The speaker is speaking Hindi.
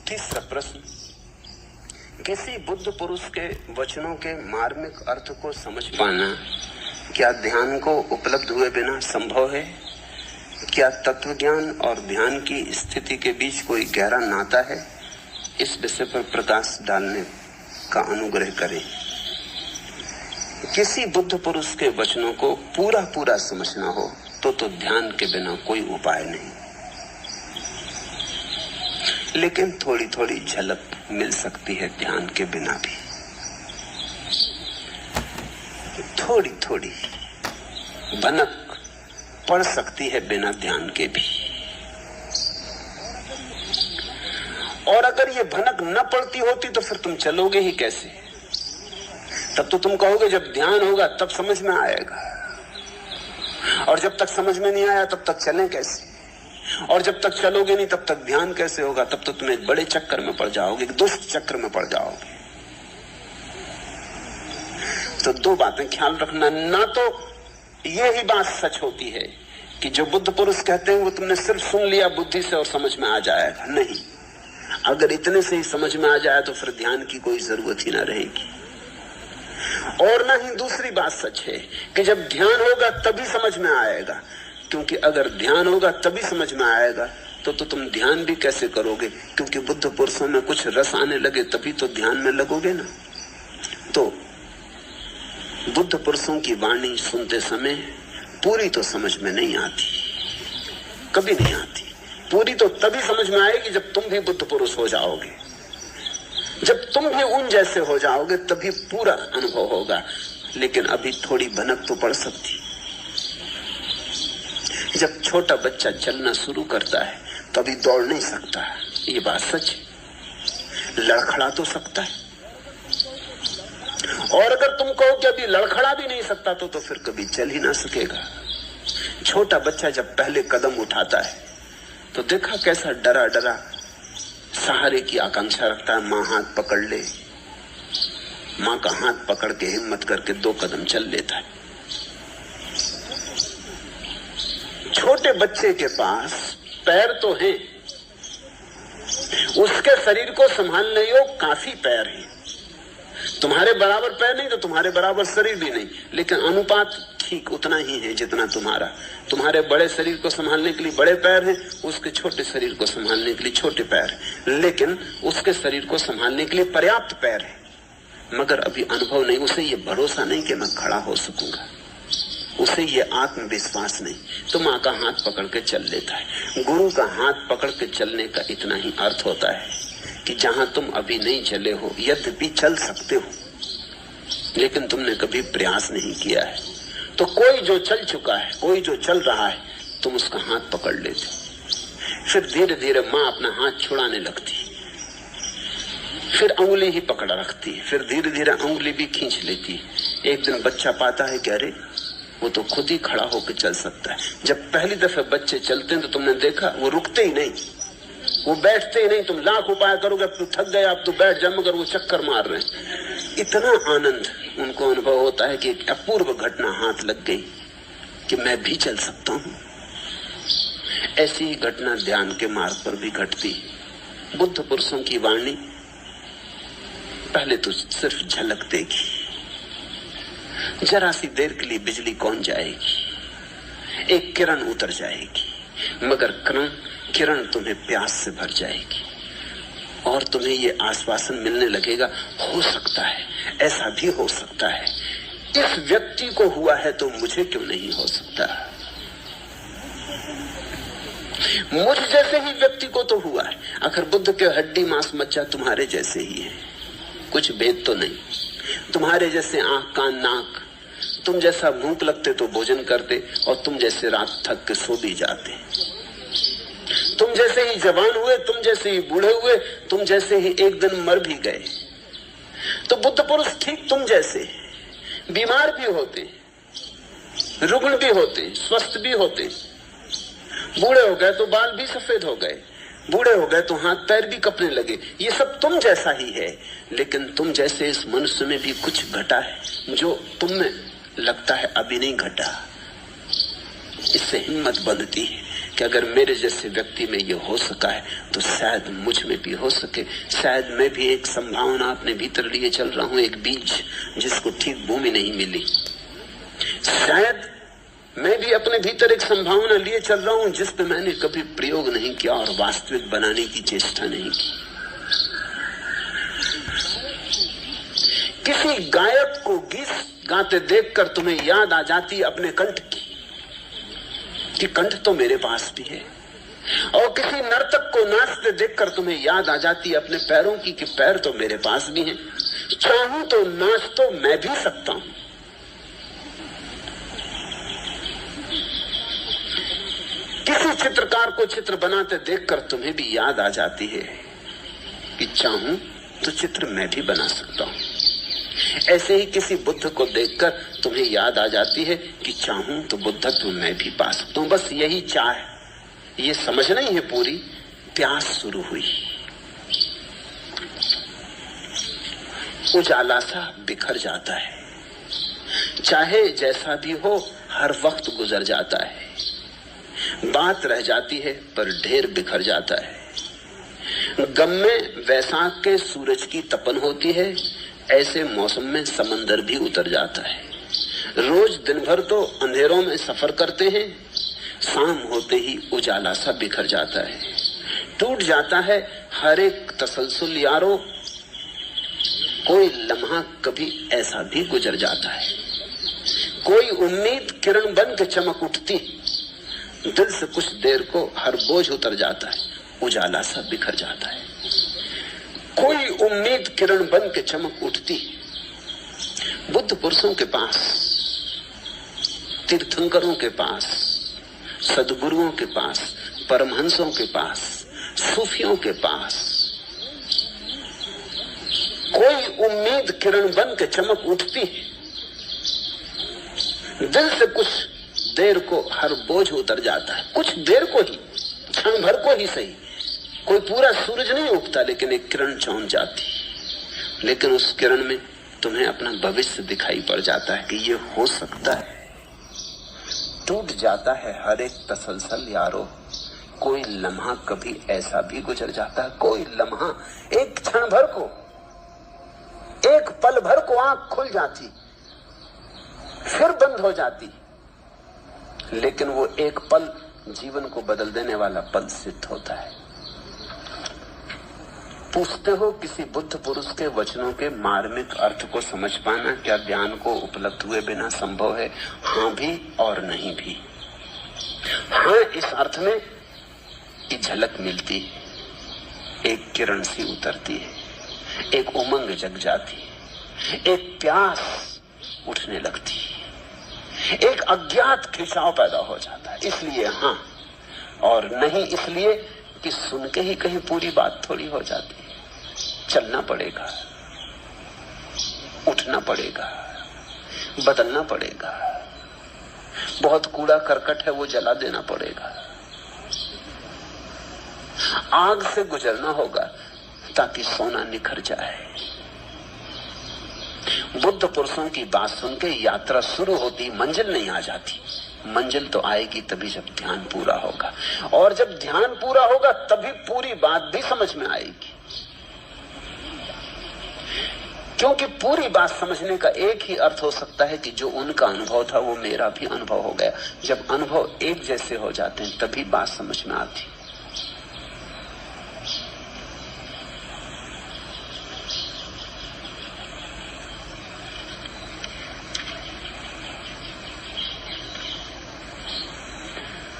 तीसरा प्रश्न, किसी बुद्ध पुरुष के वचनों के मार्मिक अर्थ को समझ पाना क्या ध्यान को उपलब्ध हुए बिना संभव है? क्या तत्व ज्ञान और ध्यान की स्थिति के बीच कोई गहरा नाता है? इस विषय पर प्रकाश डालने का अनुग्रह करें। किसी बुद्ध पुरुष के वचनों को पूरा समझना हो तो ध्यान के बिना कोई उपाय नहीं, लेकिन थोड़ी झलक मिल सकती है ध्यान के बिना भी। थोड़ी भनक पड़ सकती है बिना ध्यान के भी। और अगर ये भनक न पड़ती होती तो फिर तुम चलोगे ही कैसे? तब तो तुम कहोगे जब ध्यान होगा तब समझ में आएगा, और जब तक समझ में नहीं आया तब तक चलें कैसे? और जब तक चलोगे नहीं तब तक ध्यान कैसे होगा? तब तो तुम एक बड़े चक्कर में पड़ जाओगे, एक दुष्ट चक्र में पड़ जाओगे। तो दो बातें ख्याल रखना, ना तो ये ही बात सच होती है कि जो बुद्ध पुरुष कहते हैं वो तुमने सिर्फ सुन लिया बुद्धि से और समझ में आ जाएगा, नहीं। अगर इतने से ही समझ में आ जाए तो फिर ध्यान की कोई जरूरत ही ना रहेगी। और ना ही दूसरी बात सच है कि जब ध्यान होगा तभी समझ में आएगा, क्योंकि अगर ध्यान होगा तभी समझ में आएगा तो तुम ध्यान भी कैसे करोगे? क्योंकि बुद्ध पुरुषों में कुछ रस आने लगे तभी तो ध्यान में लगोगे ना। तो बुद्ध पुरुषों की वाणी सुनते समय पूरी तो समझ में नहीं आती, कभी नहीं आती। पूरी तो तभी समझ में आएगी जब तुम भी बुद्ध पुरुष हो जाओगे, जब तुम भी उन जैसे हो जाओगे तभी पूरा अनुभव होगा। लेकिन अभी थोड़ी भनक तो पड़ सकती। जब छोटा बच्चा चलना शुरू करता है तो अभी दौड़ नहीं सकता, ये बात सच है। लड़खड़ा तो सकता है, और अगर तुम कहो कि अभी लड़खड़ा भी नहीं सकता तो फिर कभी चल ही ना सकेगा। छोटा बच्चा जब पहले कदम उठाता है तो देखा कैसा डरा सहारे की आकांक्षा रखता है। माँ हाथ पकड़ ले, माँ का हाथ पकड़ के हिम्मत करके 2 कदम चल लेता है। छोटे बच्चे के पास पैर तो हैं, उसके शरीर को संभालने योग काफी पैर हैं। तुम्हारे बराबर पैर नहीं तो तुम्हारे बराबर शरीर भी नहीं, लेकिन अनुपात ठीक उतना ही है जितना तुम्हारा। तुम्हारे बड़े शरीर को संभालने के लिए बड़े पैर हैं, उसके छोटे शरीर को संभालने के लिए छोटे पैर हैं, लेकिन उसके शरीर को संभालने के लिए पर्याप्त पैर है। मगर अभी अनुभव नहीं, उसे ये भरोसा नहीं कि मैं खड़ा हो सकूंगा, उसे ये आत्मविश्वास नहीं। तो माँ का हाथ पकड़ के चल लेता है। गुरु का हाथ पकड़ के चलने का इतना ही अर्थ होता है कि जहां तुम अभी नहीं चले हो, यद्यपि चल सकते हो, लेकिन तुमने कभी प्रयास नहीं किया है। तो कोई जो चल चुका है, कोई जो चल रहा है, तुम उसका हाथ पकड़ लेते। फिर धीरे धीरे माँ अपना हाथ छुड़ाने लगती, फिर अंगुली ही पकड़ रखती, फिर धीरे धीरे अंगुली भी खींच लेती। एक दिन बच्चा पाता है कि अरे वो तो खुद ही खड़ा होकर चल सकता है। जब पहली दफे बच्चे चलते हैं तो तुमने देखा वो रुकते ही नहीं, वो बैठते ही नहीं। तुम लाख उपाय करोगे, अब तू थक गए, अब तू बैठ जा, मगर वो चक्कर मार रहे हैं। इतना आनंद उनको अनुभव होता है कि एक अपूर्व घटना हाथ लग गई कि मैं भी चल सकता हूं। ऐसी ही घटना ध्यान के मार्ग पर भी घटती। बुद्ध पुरुषों की वाणी पहले तो सिर्फ झलक देगी, जरा सी देर के लिए बिजली कौन जाएगी, एक किरण उतर जाएगी, मगर किरण तुम्हें प्यास से भर जाएगी और तुम्हें ये आश्वासन मिलने लगेगा, हो सकता है, ऐसा भी हो सकता है। इस व्यक्ति को हुआ है तो मुझे क्यों नहीं हो सकता? मुझ जैसे ही व्यक्ति को तो हुआ है। आखिर बुद्ध के हड्डी मांस मज्जा तुम्हारे जैसे ही है, कुछ भेद तो नहीं। तुम्हारे जैसे आंख कान नाक, तुम जैसा भूख लगते तो भोजन करते, और तुम जैसे रात थक के सो भी जाते। तुम जैसे ही जवान हुए, तुम जैसे ही बूढ़े हुए, तुम जैसे ही एक दिन मर भी गए। तो बुद्ध पुरुष ठीक तुम जैसे बीमार भी होते, रुग्ण भी होते, स्वस्थ भी होते। बूढ़े हो गए तो बाल भी सफेद हो गए, बूढ़े हो गए तो हाथ पैर भी कपने लगे। ये सब तुम जैसा ही है, लेकिन तुम जैसे इस मनुष्य में भी कुछ घटा है जो तुम में लगता है अभी नहीं घटा। इससे हिम्मत बनती है कि अगर मेरे जैसे व्यक्ति में ये हो सका है तो शायद मुझ में भी हो सके। शायद मैं भी एक संभावना अपने भीतर लिए चल रहा हूं, एक बीज जिसको ठीक भूमि नहीं मिली। शायद मैं भी अपने भीतर एक संभावना लिए चल रहा हूं जिस पे मैंने कभी प्रयोग नहीं किया और वास्तविक बनाने की चेष्टा नहीं की। किसी गायक को गीत गाते देखकर तुम्हें याद आ जाती अपने कंठ की कि कंठ तो मेरे पास भी है, और किसी नर्तक को नाचते देखकर तुम्हें याद आ जाती अपने पैरों की कि पैर तो मेरे पास भी हैं। चाहूं तो नाच तो मैं भी सकता हूं। किसी चित्रकार को चित्र बनाते देखकर तुम्हें भी याद आ जाती है कि चाहूं तो चित्र मैं भी बना सकता हूं। ऐसे ही किसी बुद्ध को देखकर तुम्हें याद आ जाती है कि चाहूं तो बुद्धत्व मैं भी पा सकता हूं। बस यही चाह, ये समझ नहीं है पूरी, प्यास शुरू हुई। उजाला सा बिखर जाता है, चाहे जैसा भी हो हर वक्त गुजर जाता है। बात रह जाती है पर ढेर बिखर जाता है। गम में वैसाख के सूरज की तपन होती है, ऐसे मौसम में समंदर भी उतर जाता है। रोज दिन भर तो अंधेरों में सफर करते हैं, शाम होते ही उजाला सा बिखर जाता है। टूट जाता है हर एक तसलसल यारो, कोई लम्हा कभी ऐसा भी गुजर जाता है। कोई उम्मीद किरण बन के चमक उठती, दिल से कुछ देर को हर बोझ उतर जाता है, उजाला सा बिखर जाता है। कोई उम्मीद किरण बन के चमक उठती। बुद्ध पुरुषों के पास, तीर्थंकरों के पास, सदगुरुओं के पास, परमहंसों के पास, सूफियों के पास कोई उम्मीद किरण बन के चमक उठती। दिल से कुछ देर को हर बोझ उतर जाता है, कुछ देर को ही, क्षण भर को ही सही। कोई पूरा सूरज नहीं उगता, लेकिन एक किरण चौंक जाती। लेकिन उस किरण में तुम्हें अपना भविष्य दिखाई पड़ जाता है कि ये हो सकता है। टूट जाता है हर एक तसलसल यारो, कोई लम्हा कभी ऐसा भी गुजर जाता है। कोई लम्हा, एक क्षण भर को, एक पल भर को आंख खुल जाती, फिर बंद हो जाती, लेकिन वो एक पल जीवन को बदल देने वाला पल सिद्ध होता है। पूछते हो किसी बुद्ध पुरुष के वचनों के मार्मिक अर्थ को समझ पाना क्या ज्ञान को उपलब्ध हुए बिना संभव है? हाँ भी और नहीं भी। हाँ, इस अर्थ में कि झलक मिलती है, एक किरण सी उतरती है, एक उमंग जग जाती है, एक प्यास उठने लगती है, एक अज्ञात खिंचाव पैदा हो जाता है। इसलिए हाँ, और नहीं इसलिए कि सुन के ही कहीं पूरी बात थोड़ी हो जाती है। चलना पड़ेगा, उठना पड़ेगा, बदलना पड़ेगा। बहुत कूड़ा करकट है, वो जला देना पड़ेगा। आग से गुजरना होगा ताकि सोना निखर जाए। बुद्ध पुरुषों की बात सुन के यात्रा शुरू होती, मंजिल नहीं आ जाती। मंजिल तो आएगी तभी जब ध्यान पूरा होगा, और जब ध्यान पूरा होगा तभी पूरी बात भी समझ में आएगी। क्योंकि पूरी बात समझने का एक ही अर्थ हो सकता है कि जो उनका अनुभव था वो मेरा भी अनुभव हो गया। जब अनुभव एक जैसे हो जाते हैं तभी बात समझ में आती।